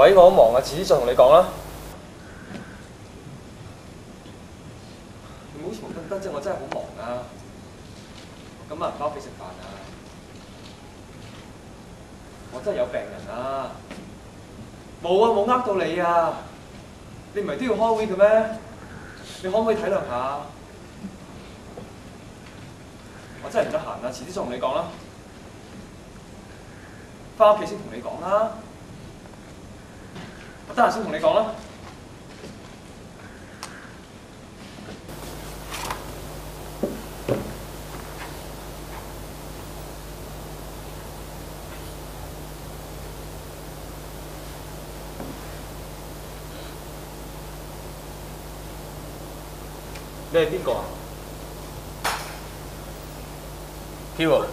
喂，我好忙啊，遲啲再同你講啦。你唔好嘈得啫，我真係好忙啊。今晚唔返屋企食飯啊！我真係有病人啊！冇啊，冇呃到你啊！你唔係都要開會嘅咩？你可唔可以體諒下？我真係唔得閒啊，遲啲再同你講啦。返屋企先同你講啦。我得閒先同你講啦。你係邊個啊？飄啊！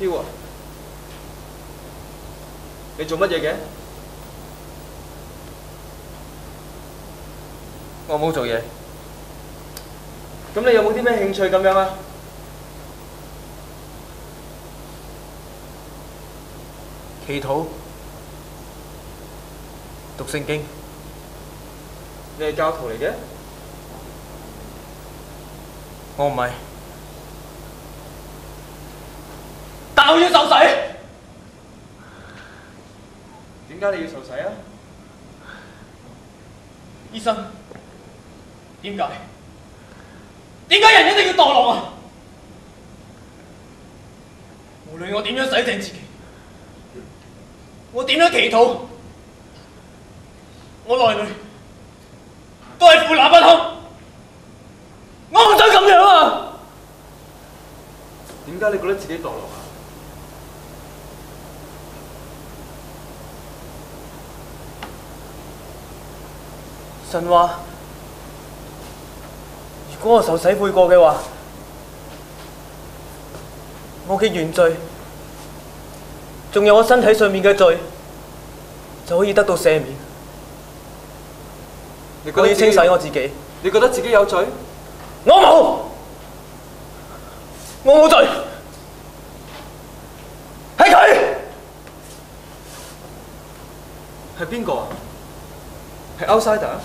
飄啊！你做乜嘢嘅？我冇做嘢。咁你有冇啲咩興趣咁樣啊？祈禱、讀聖經。你係教徒嚟嘅？我唔係。但我要受洗。點解你要受洗啊？醫生，點解？點解人一定要墮落啊？無論我點樣洗淨自己，我點樣祈禱，我內裏都係腐爛不堪。我唔想咁樣啊！點解你覺得自己墮落啊？神話，如果我受洗悔過嘅話，我嘅原罪，仲有我身體上面嘅罪，就可以得到赦免。我要清洗我自己。你覺得自己有罪？我冇，我冇罪，係佢。係邊個啊？係 outsider？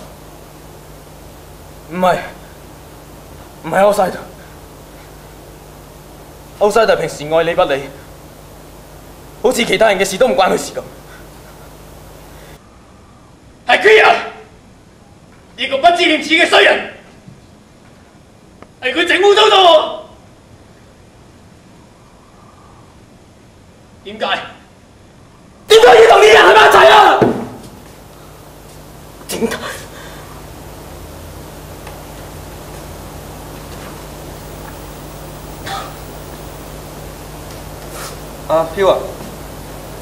唔係 outsider。outsider 平時愛理不理，好似其他人嘅事都唔關佢事咁。係佢啊！呢個不知廉恥嘅衰人，係佢整污糟咗我。點解要同呢啲人喺埋一齊啊？點解？阿飄啊，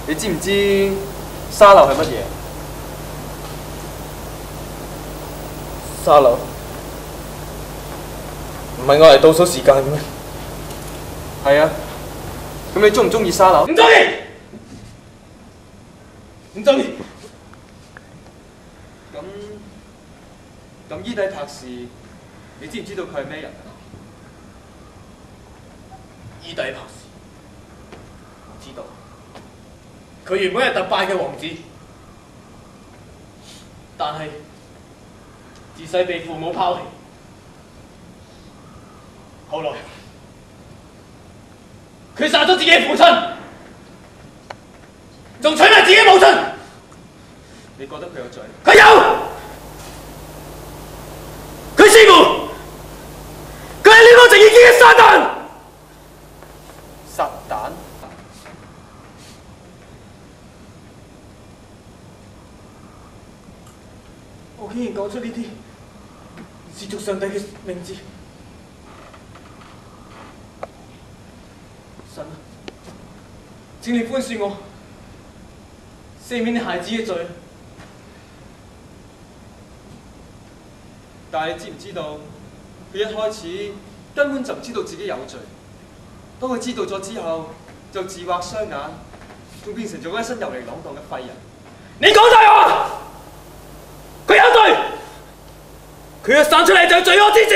你知唔知沙漏係乜嘢？沙漏唔係我嚟倒數時間嘅咩？係啊，咁你中唔中意沙漏？唔中意，唔中意。咁伊底柏士，你知唔知道佢係咩人啊？伊底柏士，知道。佢原本係特拜嘅王子，但係自細被父母拋棄，後來佢殺咗自己嘅父親，仲娶埋自己母親。你覺得佢有罪？佢有。佢師父，佢係呢個直意見嘅撒旦。撒旦？我竟然講出呢啲褻瀆上帝嘅名字。神啊，請你寬恕我，赦免你孩子嘅罪。但係你知唔知道，佢一開始根本就唔知道自己有罪。當佢知道咗之後，就自畫雙眼，仲變成咗一身遊離浪蕩嘅廢人。你講大話！佢有罪，佢一生出嚟就係罪惡之子。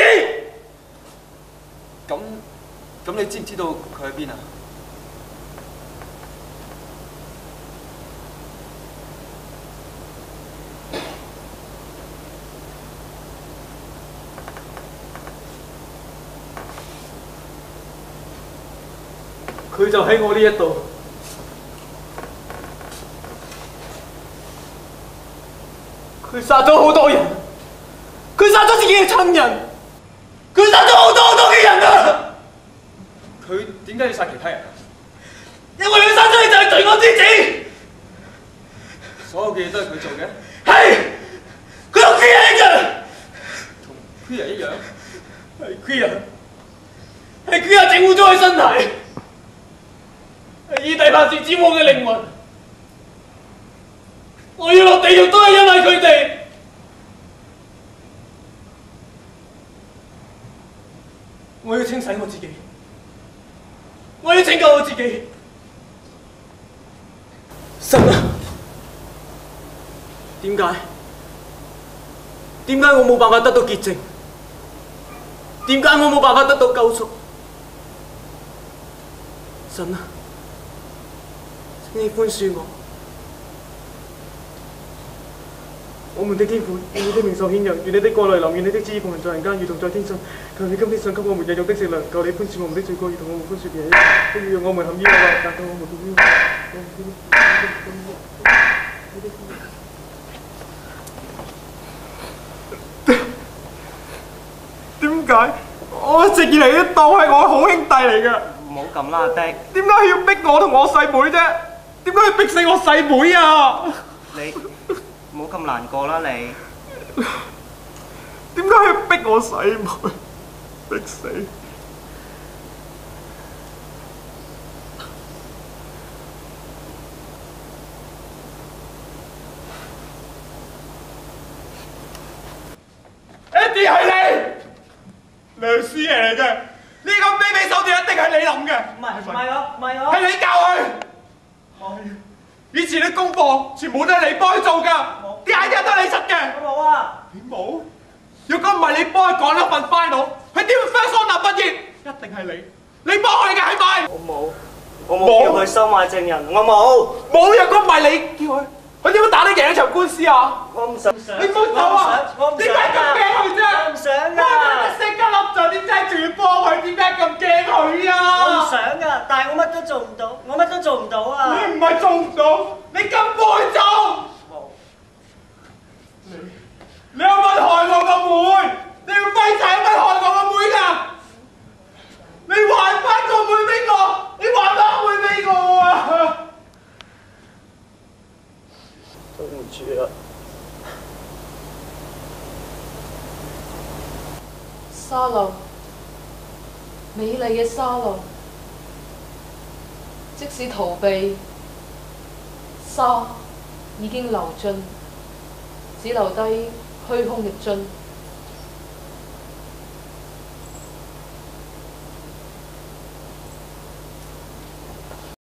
咁你知唔知道佢喺邊啊？佢就喺我呢一度。佢殺咗好多人，佢殺咗自己嘅親人，佢殺咗好多嘅人啊！佢點解要殺其他人？因為佢生出嚟就係罪惡之子。所有嘅嘢都係佢做嘅。係，佢同 Queer 一樣。同 Queer 一樣。係 Queer 整污咗佢身體，係以第八字指我嘅靈魂。我要落地獄都係因為佢哋。我要清洗我自己，我要拯救我自己。神啊！點解我冇辦法得到潔淨？點解我冇辦法得到救贖？神啊！請你寬恕我。我們的天父，願你的名受顯揚，願你的國來臨，願你的旨意奉行在人間，如同在天上。求你今天賞給我們日用的食糧，求你寬恕我們的罪過，如同我們寬恕別人。不要讓我們陷於誘惑，但救我們脫於點解？我一直以嚟都當係我好兄弟嚟㗎。唔好咁啦，阿迪。點解要逼我同我細妹啫？點解要逼死我細妹啊？你唔好咁難過啦，你。點解要逼我細妹？逼死！一定係你，梁師爺嚟嘅。呢個卑鄙手段一定係你諗嘅。唔係我。係你教佢。以前啲功課全部都係你幫佢做㗎，啲 idea 都係你出嘅。我冇啊。你冇？如果唔係你幫佢講咗份 final，佢點會 first honour 畢業？一定係你幫佢嘅係咪？我冇叫佢收買證人，我冇。冇，若果唔係你叫佢，佢點會打你贏一場官司啊？我唔想。你唔好走啊！點解咁驚佢啫？我唔想㗎。我識得笠咗，點解仲要幫佢？點解咁驚佢啊？我唔想㗎，但係我乜都做唔到，我乜都做唔到啊！你唔係做唔到，你根本去做。冇。你有乜害我個妹？你要廢柴有乜害我個妹㗎？你還翻個妹俾我！你還翻妹俾我啊！對唔住啊！沙漏，美麗嘅沙漏，即使逃避，沙已經流盡，只留低虛空嘅樽。